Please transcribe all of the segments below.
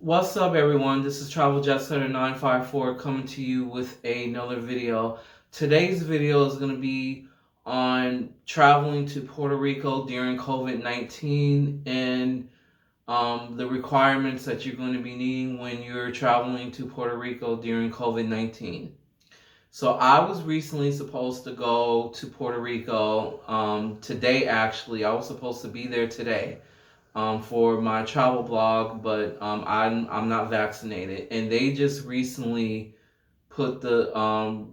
What's up, everyone? This is Travel Jet Setter 954 coming to you with another video. Today's video is going to be on traveling to Puerto Rico during COVID-19 and the requirements that you're going to be needing when you're traveling to Puerto Rico during COVID-19. So I was recently supposed to go to Puerto Rico today. Actually, I was supposed to be there today for my travel blog, but I'm not vaccinated, and they just recently put the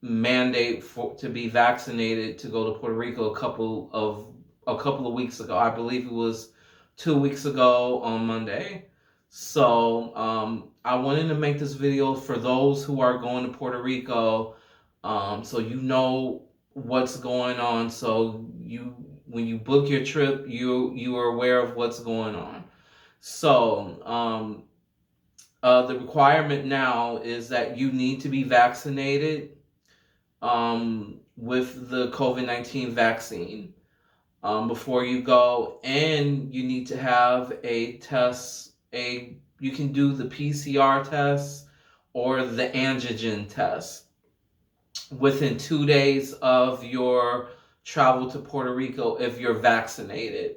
mandate for to be vaccinated to go to Puerto Rico a couple of weeks ago. I believe it was 2 weeks ago on Monday. So I wanted to make this video for those who are going to Puerto Rico, so you know what's going on. So when you book your trip, you are aware of what's going on. So the requirement now is that you need to be vaccinated with the COVID-19 vaccine before you go, and you need to have a test. You can do the PCR test or the antigen test within 2 days of your travel to Puerto Rico if you're vaccinated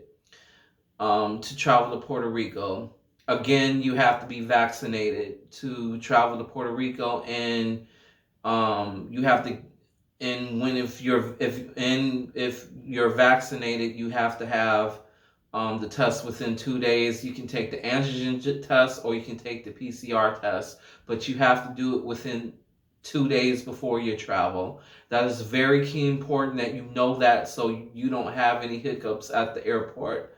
to travel to Puerto Rico. Again, you have to be vaccinated to travel to Puerto Rico, and you have to. And if you're vaccinated, you have to have the test within 2 days. You can take the antigen test or you can take the PCR test, but you have to do it within 2 days before your travel. That is very key important that you know that, so you don't have any hiccups at the airport.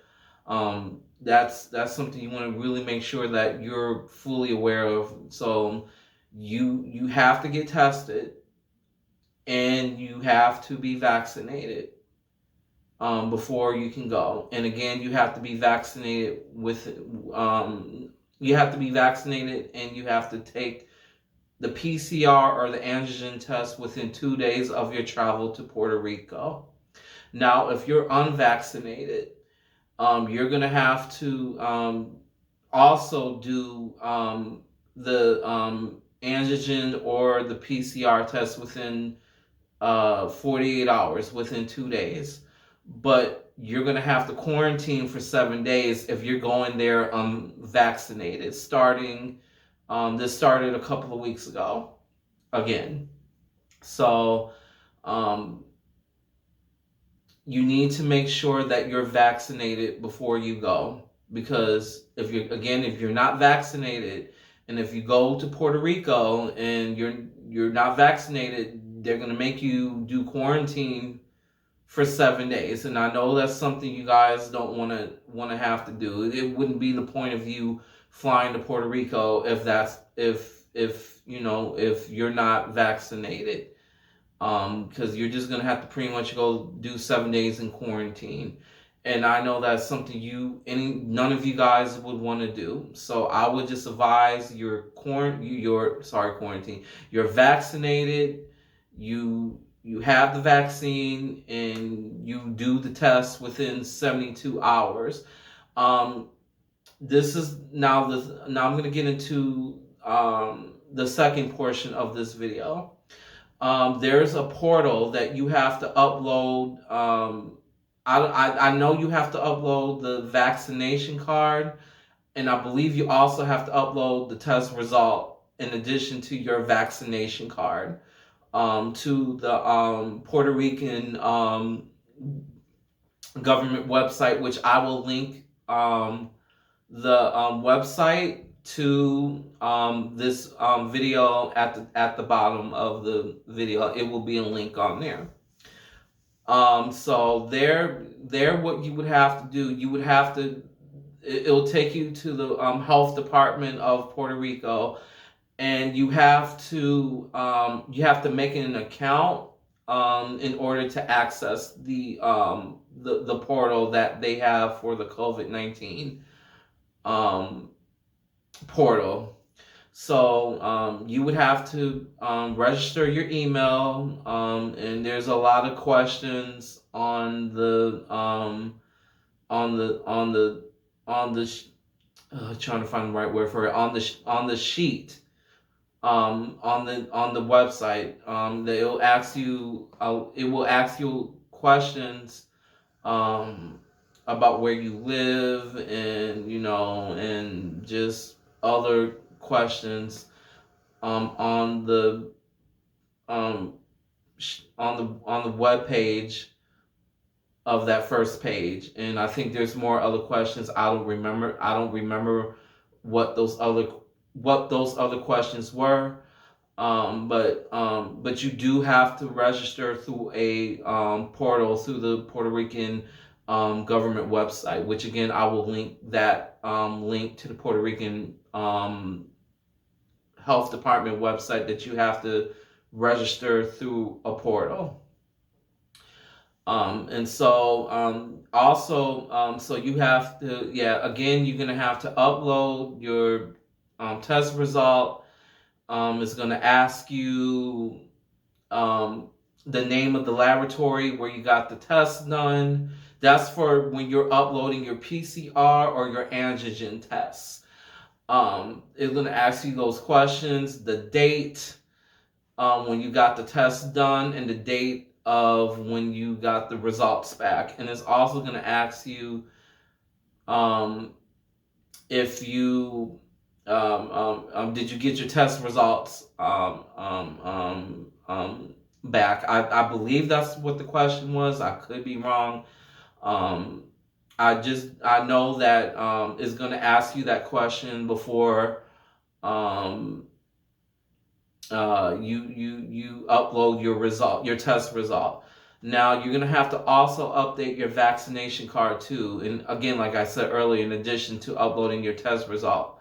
That's something you want to really make sure that you're fully aware of. So you have to get tested and you have to be vaccinated before you can go. And again, you have to be vaccinated you have to be vaccinated, and you have to take the PCR or the antigen test within 2 days of your travel to Puerto Rico. Now, if you're unvaccinated, you're going to have to also do the antigen or the PCR test within 48 hours, within 2 days. But you're going to have to quarantine for 7 days if you're going there vaccinated. This started a couple of weeks ago again. So you need to make sure that you're vaccinated before you go, because if you're not vaccinated, and if you go to Puerto Rico and you're not vaccinated, they're going to make you do quarantine for 7 days. And I know that's something you guys don't want to have to do. It wouldn't be the point of you flying to Puerto Rico if you're not vaccinated, because you're just gonna have to pretty much go do 7 days in quarantine. And I know that's something none of you guys would want to do. So I would just advise you're quarantine. You're vaccinated. You have the vaccine, and you do the test within 72 hours. This is now I'm going to get into the second portion of this video. There's a portal that you have to upload. I know you have to upload the vaccination card, and I believe you also have to upload the test result in addition to your vaccination card to the Puerto Rican government website, which I will link the website to this video at the bottom of the video. It will be a link on there. So what you would have to do, it'll take you to the health department of Puerto Rico, and you have to make an account in order to access the portal that they have for the COVID-19 portal. So you would have to register your email, and there's a lot of questions on the trying to find the right word for it, on the sheet, on the website, that it will ask you questions, um, about where you live, and and just other questions, on the um, on the web page of that first page. And I think there's more other questions. I don't remember what those other questions were. But you do have to register through a portal through the Puerto Rican government website, which again I will link that link to the Puerto Rican health department website, that you have to register through a portal. And so also so you have to, yeah, again, you're gonna have to upload your test result. It's gonna ask you um, the name of the laboratory where you got the test done. That's for when you're uploading your PCR or your antigen tests. It's gonna ask you those questions, the date when you got the test done, and the date of when you got the results back. And it's also going to ask you um, if you did you get your test results back. I believe that's what the question was. I could be wrong. Um, I know that it's going to ask you that question before um, you upload your test result. Now you're gonna have to also update your vaccination card too. And again, like I said earlier, in addition to uploading your test result,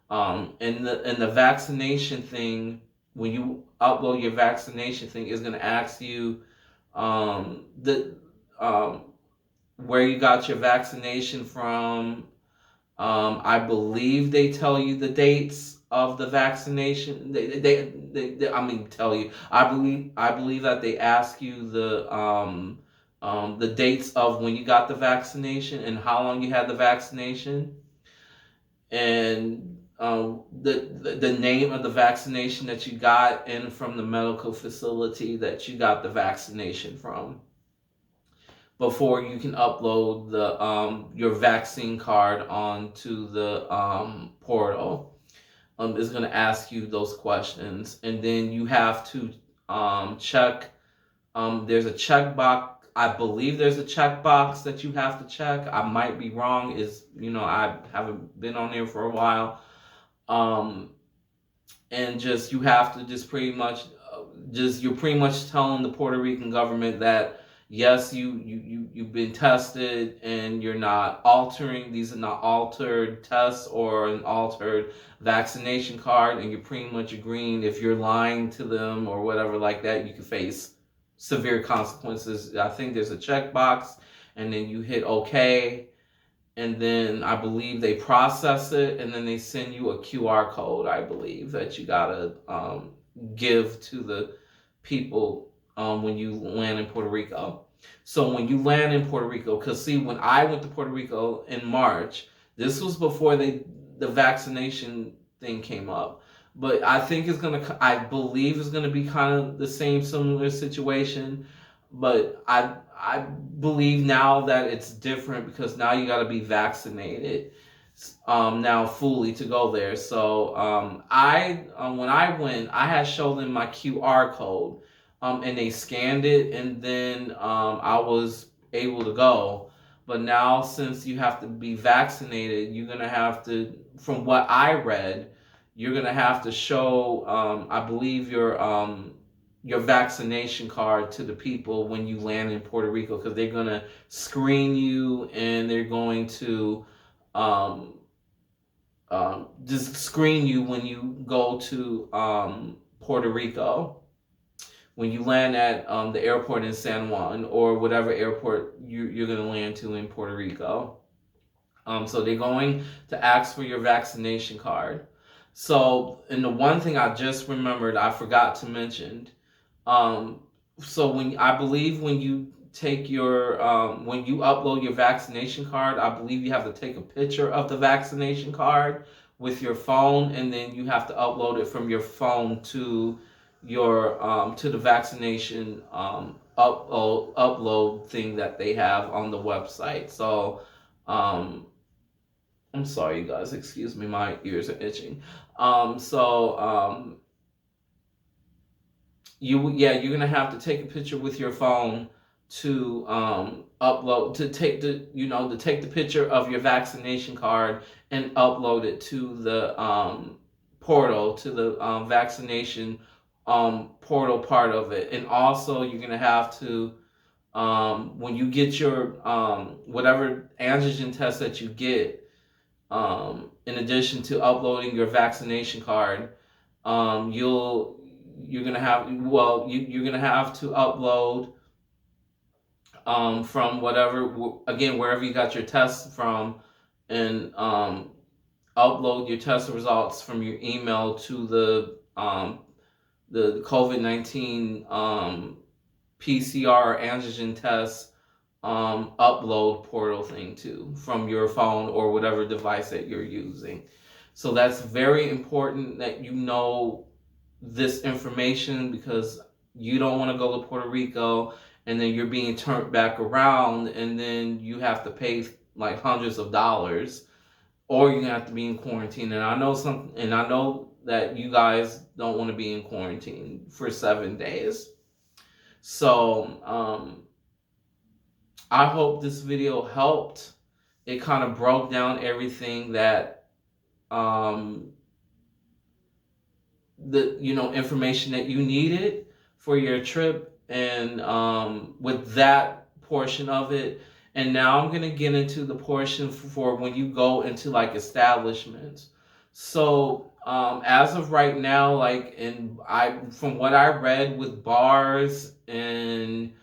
in the vaccination thing, when you upload your vaccination thing, is gonna ask you the where you got your vaccination from. I believe they tell you the dates of the vaccination. I mean, tell you. I believe that they ask you the dates of when you got the vaccination and how long you had the vaccination, and the name of the vaccination that you got, and from the medical facility that you got the vaccination from, before you can upload the your vaccine card onto the portal. Is going to ask you those questions, and then you have to check. There's a check box. I believe there's a check box that you have to check. I might be wrong. I haven't been on there for a while. Um, and just you have to just pretty much you're pretty much telling the Puerto Rican government that yes, you've been tested, and you're not altering, these are not altered tests or an altered vaccination card, and you're pretty much agreeing. If you're lying to them or whatever like that, you can face severe consequences. I think there's a checkbox, and then you hit OK, and then I believe they process it, and then they send you a QR code, I believe, that you gotta give to the people when you land in Puerto Rico. So when you land in Puerto Rico, because see, when I went to Puerto Rico in March, this was before the vaccination thing came up. But I think I believe it's gonna be kind of the same similar situation. But I believe now that it's different, because now you got to be vaccinated now fully to go there. So when I went, I had showed them my QR code, and they scanned it, and then I was able to go. But now, since you have to be vaccinated, you're gonna have to, from what I read, you're gonna have to show, I believe, your vaccination card to the people when you land in Puerto Rico, because they're gonna screen you, and they're going to just screen you when you go to Puerto Rico, when you land at the airport in San Juan, or whatever airport you're going to land to in Puerto Rico. So they're going to ask for your vaccination card. So, and the one thing I just remembered, I forgot to mention, so I believe when you take your when you upload your vaccination card, I believe you have to take a picture of the vaccination card with your phone, and then you have to upload it from your phone to your to the vaccination upload thing that they have on the website. So um, I'm sorry, you guys. Excuse me, my ears are itching. So you're gonna have to take a picture with your phone to upload to take the to take the picture of your vaccination card and upload it to the portal, to the vaccination portal part of it. And also you're gonna have to when you get your whatever antigen test that you get, in addition to uploading your vaccination card, you're gonna have you're gonna have to upload from whatever, again, wherever you got your test from, and upload your test results from your email to the COVID-19 PCR antigen test upload portal thing too, from your phone or whatever device that you're using. So that's very important that you know this information, because you don't want to go to Puerto Rico and then you're being turned back around and then you have to pay like hundreds of dollars, or you're gonna have to be in quarantine. And I know that you guys don't want to be in quarantine for 7 days. So I hope this video helped. It kind of broke down everything that um, the information that you needed for your trip, and with that portion of it. And now I'm gonna get into the portion for when you go into like establishments. So as of right now, like, and I from what I read with bars and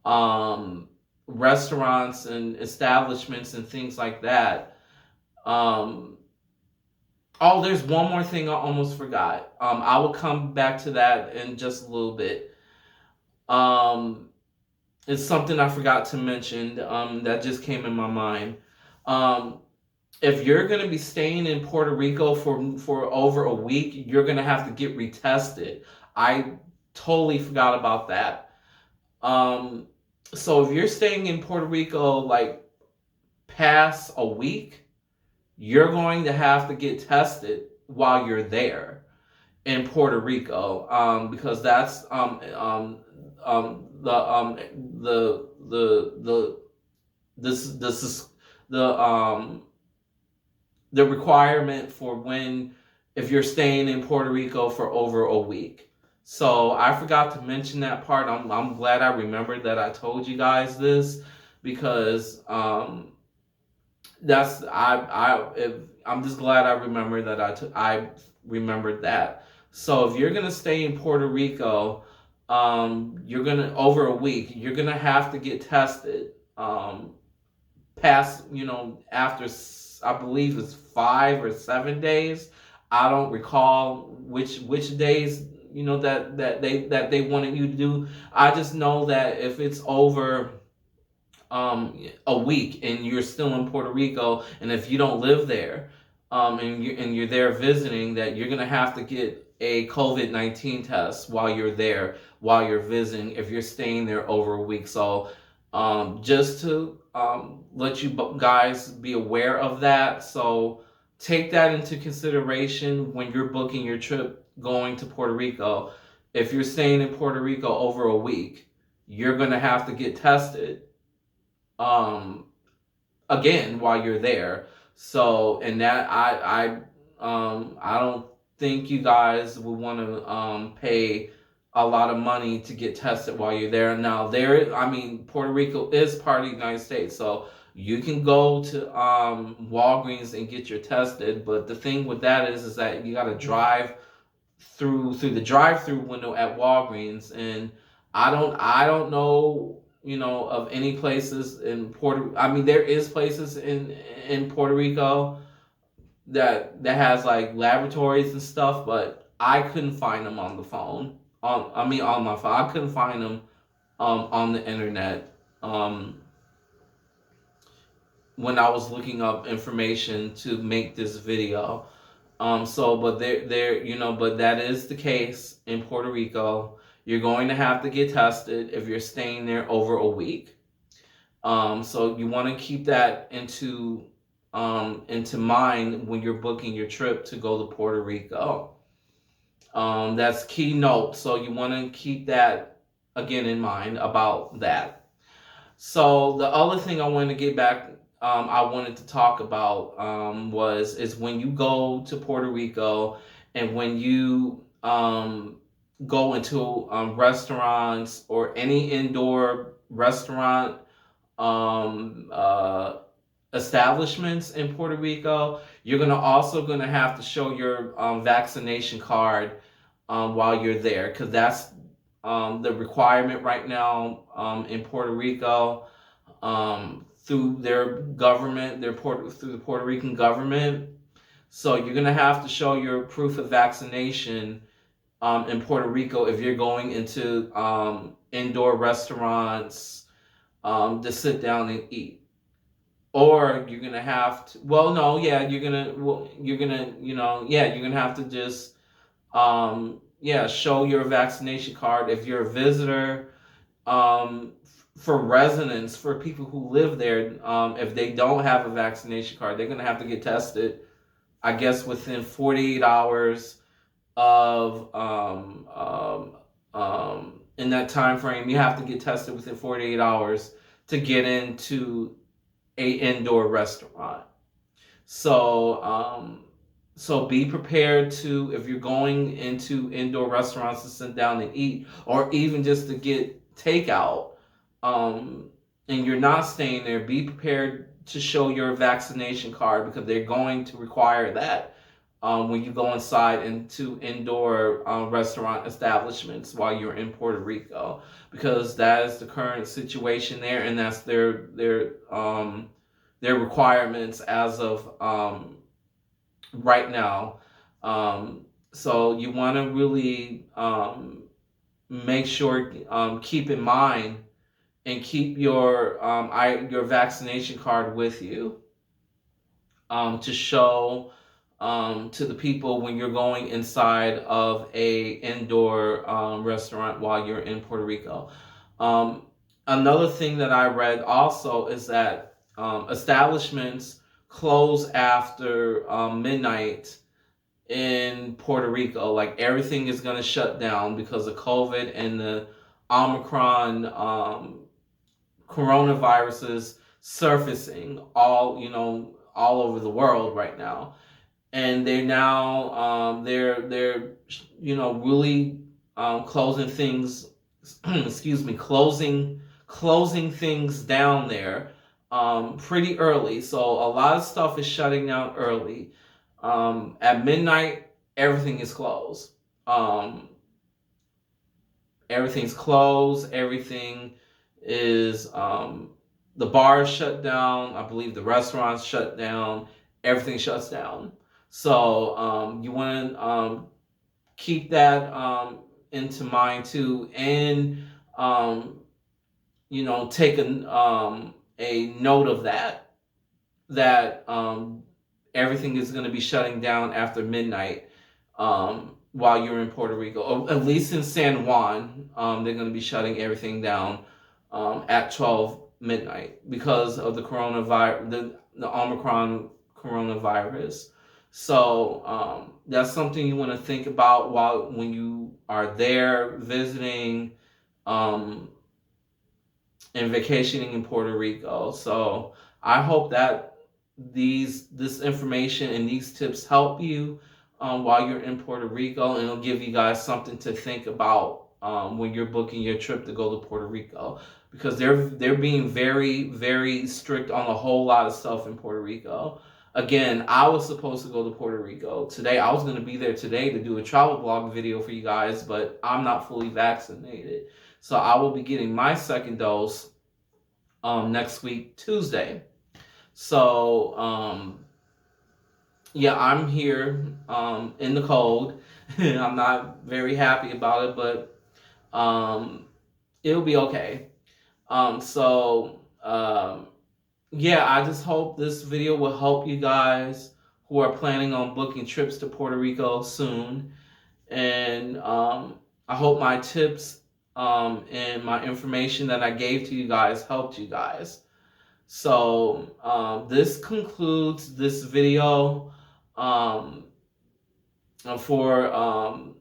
um, restaurants and establishments and things like that. Um, oh, there's one more thing I almost forgot. I will come back to that in just a little bit. Um, it's something I forgot to mention that just came in my mind. Um, if you're going to be staying in Puerto Rico for over a week, you're going to have to get retested. I totally forgot about that. Um, so if you're staying in Puerto Rico like past a week, you're going to have to get tested while you're there in Puerto Rico, because that's the this is the requirement for when, if you're staying in Puerto Rico for over a week. So I forgot to mention that part. I'm glad I remembered that I told you guys this, because that's I'm just glad I remembered that I remembered that. So if you're gonna stay in Puerto Rico, you're gonna over a week, you're gonna have to get tested. Past after I believe it's 5 or 7 days. I don't recall which days that they wanted you to do. I just know that if it's over a week and you're still in Puerto Rico, and if you don't live there, and you're there visiting, that you're gonna have to get a COVID-19 test while you're there, while you're visiting, if you're staying there over a week. So just to let you guys be aware of that. So take that into consideration when you're booking your trip going to Puerto Rico. If you're staying in Puerto Rico over a week, you're gonna have to get tested um again while you're there. So, and that I don't think you guys would want to pay a lot of money to get tested while you're there. Now Puerto Rico is part of the United States, so you can go to Walgreens and get your tested, but the thing with that is that you got to drive through the drive-through window at Walgreens. And I don't know, of any places in there is places in Puerto Rico that has like laboratories and stuff, but I couldn't find them on the phone. On my phone, I couldn't find them on the internet. um, when I was looking up information to make this video. But but that is the case in Puerto Rico. You're going to have to get tested if you're staying there over a week. So you want to keep that into mind when you're booking your trip to go to Puerto Rico. That's key note. So you want to keep that again in mind about that. So the other thing I wanted to get back, I wanted to talk about is when you go to Puerto Rico and when you go into restaurants or any indoor restaurant um, uh, establishments in Puerto Rico, you're gonna have to show your vaccination card while you're there, because that's the requirement right now in Puerto Rico, through their government, through the Puerto Rican government. So you're gonna have to show your proof of vaccination in Puerto Rico if you're going into indoor restaurants to sit down and eat. Or you're gonna have to. Well, no, yeah, you're gonna have to just show your vaccination card if you're a visitor. For residents, for people who live there, if they don't have a vaccination card, they're gonna have to get tested, I guess, within 48 hours of in that time frame. You have to get tested within 48 hours to get into a indoor restaurant. So be prepared to, if you're going into indoor restaurants to sit down and eat, or even just to get takeout, and you're not staying there, be prepared to show your vaccination card, because they're going to require that when you go inside into indoor restaurant establishments while you're in Puerto Rico, because that is the current situation there, and that's their requirements as of right now. So you want to really make sure, keep in mind, and keep your vaccination card with you, to show to the people when you're going inside of a indoor restaurant while you're in Puerto Rico. Another thing that I read also is that establishments close after midnight in Puerto Rico. Like, everything is going to shut down because of COVID and the Omicron coronaviruses surfacing all over the world right now. And they're now they're really closing things excuse me, closing things down there pretty early. So a lot of stuff is shutting down early. At midnight, everything is closed. Everything's closed. Everything is the bars shut down. I believe the restaurants shut down. Everything shuts down. So you want to keep that into mind too, and take a note of that everything is going to be shutting down after midnight while you're in Puerto Rico, or at least in San Juan. They're going to be shutting everything down at 12 midnight because of the coronavirus, the Omicron coronavirus. So that's something you want to think about when you are there visiting and vacationing in Puerto Rico. So I hope that this information and these tips help you while you're in Puerto Rico, and it'll give you guys something to think about when you're booking your trip to go to Puerto Rico, because they're being very, very strict on a whole lot of stuff in Puerto Rico. Again, I was supposed to go to Puerto Rico today. I was going to be there today to do a travel blog video for you guys, but I'm not fully vaccinated. So I will be getting my second dose next week, Tuesday. So, I'm here in the cold. I'm not very happy about it, but it'll be okay. Yeah, I just hope this video will help you guys who are planning on booking trips to Puerto Rico soon. And I hope my tips and my information that I gave to you guys helped you guys. So this concludes this video for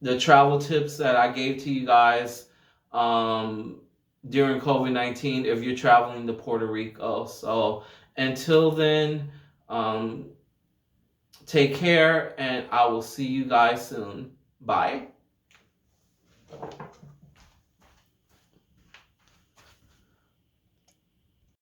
the travel tips that I gave to you guys um, during COVID-19 if you're traveling to Puerto Rico. So until then, take care, and I will see you guys soon. Bye.